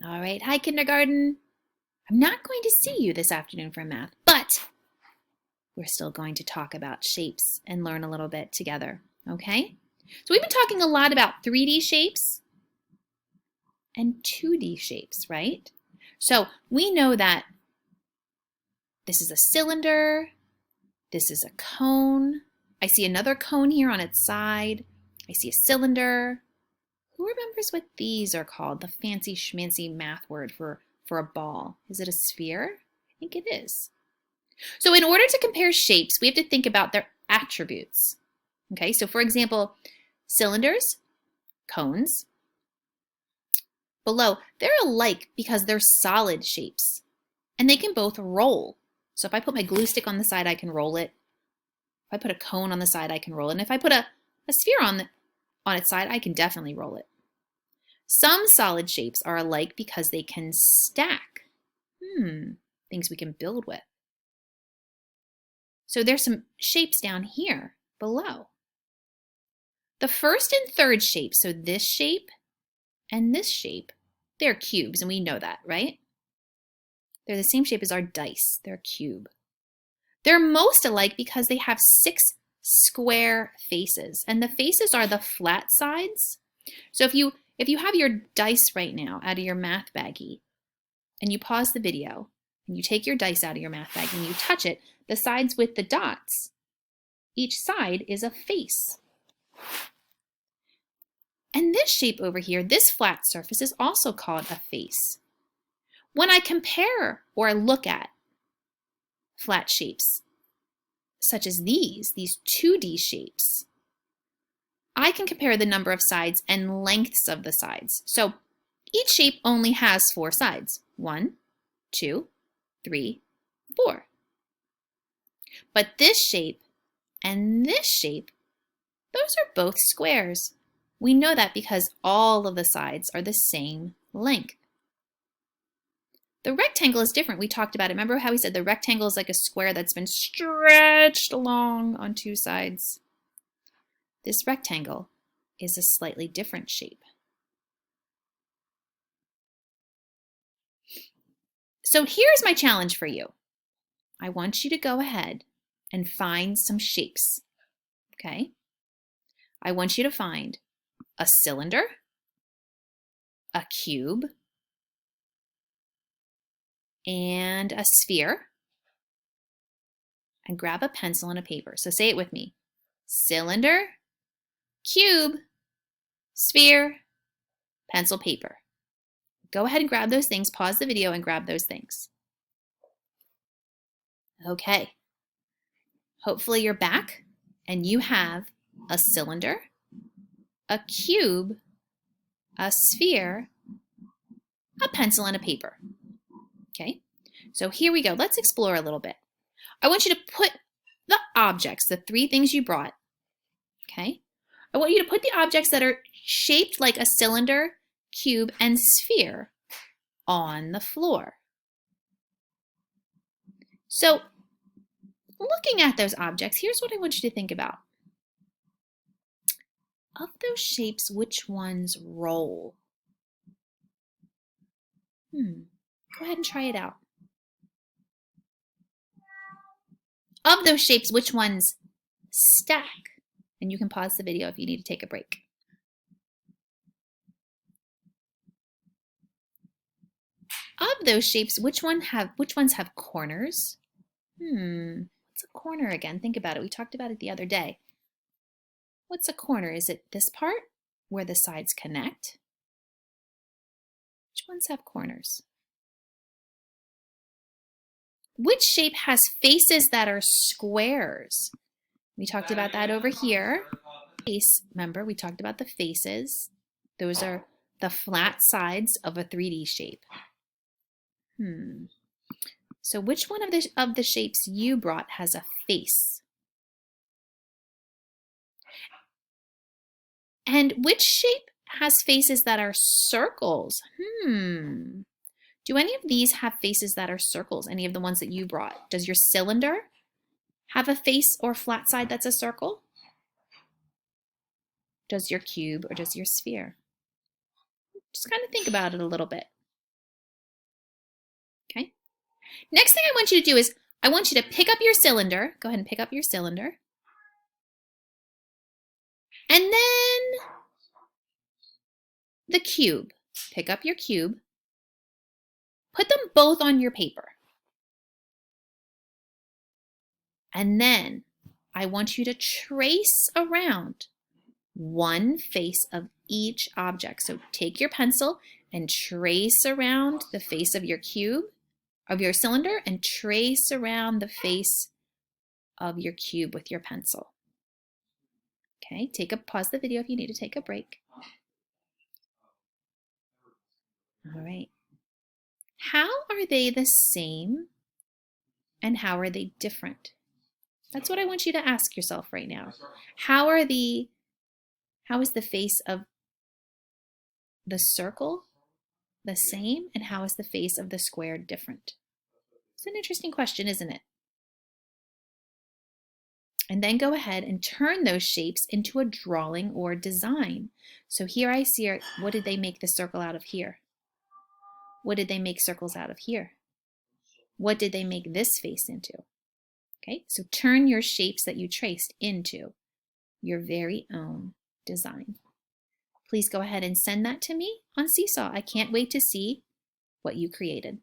All right, hi kindergarten. I'm not going to see you this afternoon for math, but we're still going to talk about shapes and learn a little bit together, okay? So we've been talking a lot about 3D shapes and 2D shapes, right? So we know that this is a cylinder, this is a cone. I see another cone here on its side. I see a cylinder. Who remembers what these are called? The fancy schmancy math word for a ball. Is it a sphere? I think it is. So in order to compare shapes, we have to think about their attributes. Okay, so for example, cylinders, cones, below, they're alike because they're solid shapes and they can both roll. So if I put my glue stick on the side, I can roll it. If I put a cone on the side, I can roll it. And if I put a sphere on its side, I can definitely roll it. Some solid shapes are alike because they can stack. Things we can build with. So there's some shapes down here below. The first and third shapes, so this shape and this shape, they're cubes, and we know that, right? They're the same shape as our dice. They're a cube. They're most alike because they have 6 square faces, and the faces are the flat sides. So if you have your dice right now out of your math baggie, and you pause the video, and you take your dice out of your math bag and you touch it, the sides with the dots, each side is a face. And this shape over here, this flat surface, is also called a face. When I compare or look at flat shapes, such as these 2D shapes, I can compare the number of sides and lengths of the sides. So each shape only has 4 sides. 1, 2, 3, 4. But this shape and this shape, those are both squares. We know that because all of the sides are the same length. The rectangle is different. We talked about it. Remember how we said the rectangle is like a square that's been stretched along on 2 sides? This rectangle is a slightly different shape. So here's my challenge for you. I want you to go ahead and find some shapes, okay? I want you to find a cylinder, a cube, and a sphere, and grab a pencil and a paper. So say it with me. Cylinder, cube, sphere, pencil, paper. Go ahead and grab those things. Pause the video and grab those things. Okay. Hopefully you're back and you have a cylinder, a cube, a sphere, a pencil, and a paper. Okay, so here we go. Let's explore a little bit. I want you to put the objects, the 3 things you brought, okay? I want you to put the objects that are shaped like a cylinder, cube, and sphere on the floor. So looking at those objects, here's what I want you to think about. Of those shapes, which ones roll? Go ahead and try it out. Of those shapes, which ones stack? And you can pause the video if you need to take a break. Of those shapes, which ones have corners? What's a corner again? Think about it. We talked about it the other day. What's a corner? Is it this part where the sides connect? Which ones have corners? Which shape has faces that are squares? We talked about that over here. Face, remember, we talked about the faces. Those are the flat sides of a 3D shape. So which one of the shapes you brought has a face? And which shape has faces that are circles? Do any of these have faces that are circles? Any of the ones that you brought? Does your cylinder have a face or flat side that's a circle? Does your cube or does your sphere? Just kind of think about it a little bit. Next thing I want you to do is I want you to pick up your cylinder. Go ahead and pick up your cylinder. And then the cube. Pick up your cube. Put them both on your paper. And then I want you to trace around one face of each object. So take your pencil and trace around the face of your cube, of your cylinder, and trace around the face of your cube with your pencil. Okay, pause the video if you need to take a break. All right. How are they the same and how are they different? That's what I want you to ask yourself right now. How is the face of the circle the same and how is the face of the square different? It's an interesting question, isn't it? And then go ahead and turn those shapes into a drawing or design. So here I see, what did they make the circle out of here? What did they make circles out of here? What did they make this face into? Okay, so turn your shapes that you traced into your very own design. Please go ahead and send that to me on Seesaw. I can't wait to see what you created.